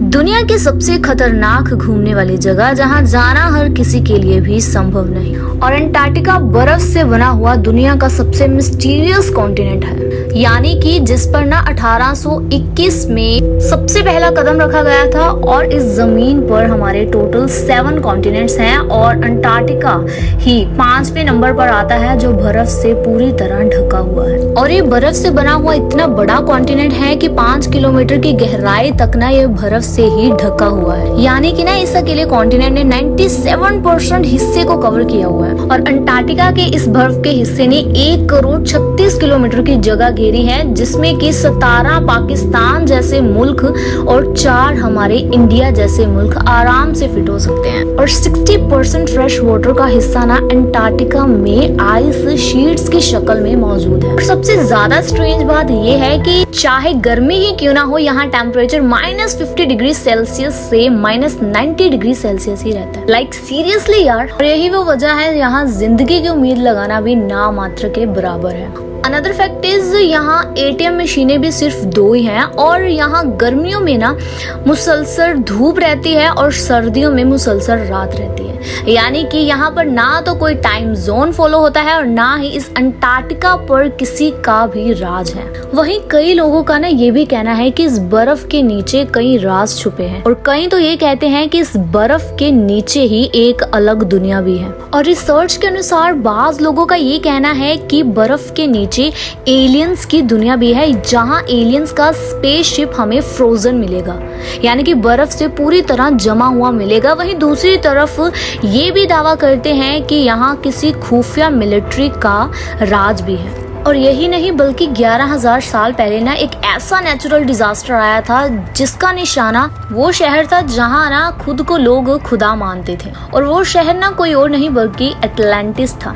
दुनिया की सबसे खतरनाक घूमने वाली जगह जहां जाना हर किसी के लिए भी संभव नहीं, और अंटार्कटिका बर्फ से बना हुआ दुनिया का सबसे मिस्टीरियस कॉन्टिनेंट है। यानी कि जिस पर ना 1821 में सबसे पहला कदम रखा गया था, और इस जमीन पर हमारे टोटल 7 कॉन्टिनेंट्स हैं और अंटार्कटिका ही 5वें नंबर पर आता है जो बर्फ से पूरी तरह ढका हुआ है। और ये बर्फ से बना हुआ इतना बड़ा कॉन्टिनेंट है कि 5 किलोमीटर की गहराई तक ना ये बर्फ से ही ढका हुआ है। यानी कि ना इस अकेले कॉन्टिनेंट ने 97% हिस्से को कवर किया हुआ है। और अंटार्कटिका के इस बर्फ के हिस्से ने 1 करोड़ 36 किलोमीटर की जगह घेरी है, जिसमें कि 17 पाकिस्तान जैसे मुल्क और 4 हमारे इंडिया जैसे मुल्क आराम से फिट हो सकते हैं। और 60% फ्रेश वाटर का हिस्सा ना अंटार्कटिका में आइस शीट्स की शक्ल में मौजूद है। और सबसे ज्यादा स्ट्रेंज बात ये है कि चाहे गर्मी ही क्यों ना हो, यहाँ टेम्परेचर -50 डिग्री सेल्सियस से -90 डिग्री सेल्सियस ही रहता है। लाइक सीरियसली यार। और यही वो वजह है यहाँ जिंदगी की उम्मीद लगाना भी ना मात्र के बराबर है। अनदर फैक्ट इज यहाँ ATM मशीनें भी सिर्फ 2 ही हैं, और यहाँ गर्मियों में ना मुसलसल धूप रहती है और सर्दियों में मुसलसल रात रहती है। यानी कि यहाँ पर ना तो कोई टाइम जोन फॉलो होता है और ना ही इस अंटार्कटिका पर किसी का भी राज है। वहीं कई लोगों का ना ये भी कहना है कि इस बर्फ के नीचे कई राज छुपे हैं, और कई तो ये कहते हैं कि इस बर्फ के नीचे ही एक अलग दुनिया भी है। और रिसर्च के अनुसार बाज लोगों का ये कहना है कि बर्फ के नीचे एलियंस की दुनिया भी है, जहां एलियंस का स्पेसशिप हमें फ्रोजन मिलेगा, यानी कि बर्फ से पूरी तरह जमा हुआ मिलेगा। वहीं दूसरी तरफ ये भी दावा करते हैं कि यहाँ किसी खुफिया मिलिट्री का राज भी है। और यही नहीं बल्कि 11,000 साल पहले ना एक ऐसा नेचुरल डिजास्टर आया था जिसका निशाना वो शहर था जहाँ ना खुद को लोग खुदा मानते थे। और वो शहर ना कोई और नहीं बल्कि एटलांटिस था।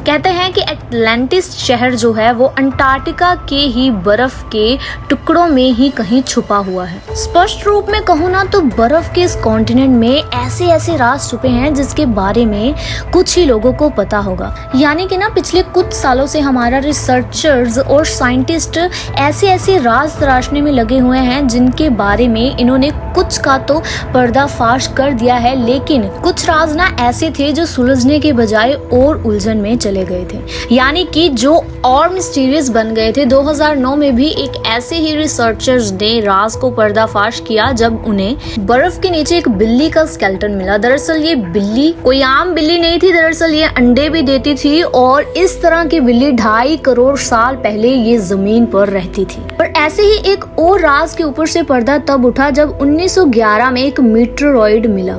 कहते हैं कि एटलांटिस शहर जो है वो अंटार्कटिका के ही बर्फ के टुकड़ों में ही कहीं छुपा हुआ है। स्पष्ट रूप में कहूँ ना तो बर्फ के इस कॉन्टिनेंट में ऐसे ऐसे राज छुपे हैं जिसके बारे में कुछ ही लोगों को पता होगा। यानी कि ना पिछले कुछ सालों से हमारा रिसर्चर्स और साइंटिस्ट ऐसे राज तराशने में लगे हुए हैं जिनके बारे में इन्होंने कुछ का तो पर्दाफाश कर दिया है, लेकिन कुछ राज ना ऐसे थे जो सुलझने के बजाय और उलझन में चले गए थे, यानी कि जो और मिस्टीरियस बन गए थे। 2009 में भी एक ऐसे ही रिसर्चर्स ने राज को पर्दाफाश किया जब उन्हें बर्फ के नीचे एक बिल्ली का स्केलेटन मिला। दरअसल ये बिल्ली कोई आम बिल्ली नहीं थी, दरअसल ये अंडे भी देती थी, और इस तरह की बिल्ली 2.5 करोड़ साल पहले ये जमीन पर रहती थी। और ऐसे ही एक और राज के ऊपर से पर्दा तब उठा जब 1911 में एक मीटेरॉइड मिला।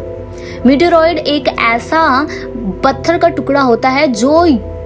मीटेरॉइड एक ऐसा पत्थर का टुकड़ा होता है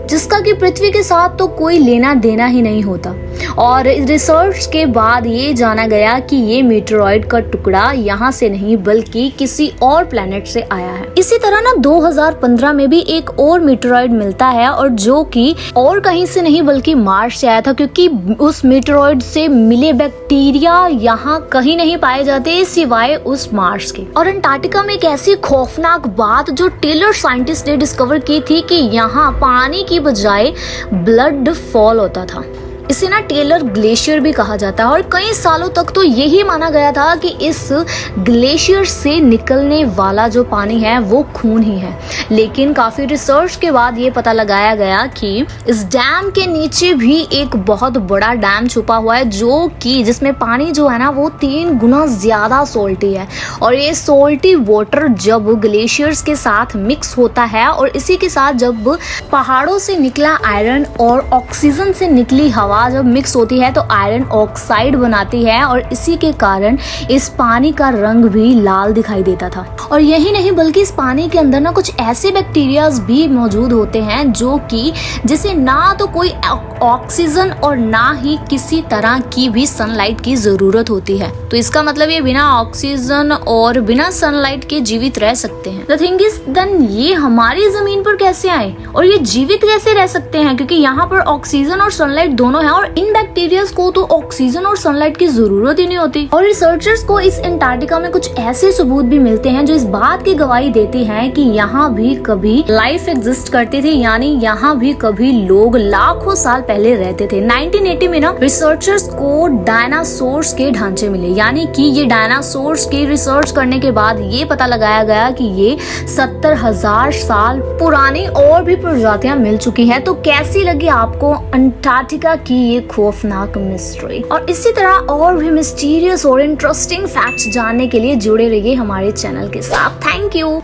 जिसका कि पृथ्वी के साथ तो कोई लेना देना ही नहीं होता। और रिसर्च के बाद ये जाना गया कि ये मीटेरॉइड का टुकड़ा यहाँ से नहीं बल्कि किसी और प्लेनेट से आया है। इसी तरह ना 2015 में भी एक और मीटेरॉइड मिलता है, और जो कि और कहीं से नहीं बल्कि मार्स से आया था, क्योंकि उस मीटेरॉइड से मिले बैक्टीरिया यहाँ कहीं नहीं पाए जाते सिवाय उस मार्स के। और अंटार्कटिका में एक ऐसी खौफनाक बात जो टेलर साइंटिस्ट ने डिस्कवर की थी कि यहाँ पानी की बजाय ब्लड फॉल होता था। इसे ना टेलर ग्लेशियर भी कहा जाता है। और कई सालों तक तो यही माना गया था कि इस ग्लेशियर से निकलने वाला जो पानी है वो खून ही है, लेकिन काफी रिसर्च के बाद ये पता लगाया गया कि इस डैम के नीचे भी एक बहुत बड़ा डैम छुपा हुआ है, जो कि जिसमें पानी जो है ना वो 3 गुना ज्यादा सोल्टी है। और ये सोल्टी वाटर जब ग्लेशियर्स के साथ मिक्स होता है और इसी के साथ जब पहाड़ों से निकला आयरन और ऑक्सीजन से निकली हवा जब मिक्स होती है तो आयरन ऑक्साइड बनाती है, और इसी के कारण इस पानी का रंग भी लाल दिखाई देता था। और यही नहीं बल्कि इस पानी के अंदर ना कुछ ऐसे बैक्टीरियाज भी मौजूद होते हैं जो कि जिसे ना तो कोई ऑक्सीजन और ना ही किसी तरह की भी सनलाइट की जरूरत होती है। तो इसका मतलब ये बिना ऑक्सीजन और बिना सनलाइट के जीवित रह सकते हैं। द थिंग इज देन ये हमारी जमीन पर कैसे आए और ये जीवित कैसे रह सकते हैं, क्योंकि यहाँ पर ऑक्सीजन और सनलाइट दोनों है और इन बैक्टीरियाज को तो ऑक्सीजन और सनलाइट की जरूरत ही नहीं होती। और रिसर्चर्स को इस अंटार्कटिका में कुछ ऐसे सबूत भी मिलते हैं जो इस बात की गवाही देते हैं कि यहाँ भी कभी लाइफ एग्जिस्ट करती थी, यानी यहाँ भी कभी लोग लाखों साल पहले रहते थे। 1980 में ना रिसर्चर्स को डायनासोर्स के ढांचे मिले, यानी कि ये डायनासोर्स की रिसर्च करने के बाद ये पता लगाया गया कि ये 70,000 साल पुरानी और भी प्रजातियां मिल चुकी हैं। तो कैसी लगी आपको अंटार्कटिका की ये खौफनाक मिस्ट्री? और इसी तरह और भी मिस्टीरियस और इंटरेस्टिंग फैक्ट्स जानने के लिए जुड़े रहिए हमारे चैनल के साथ। Thank you.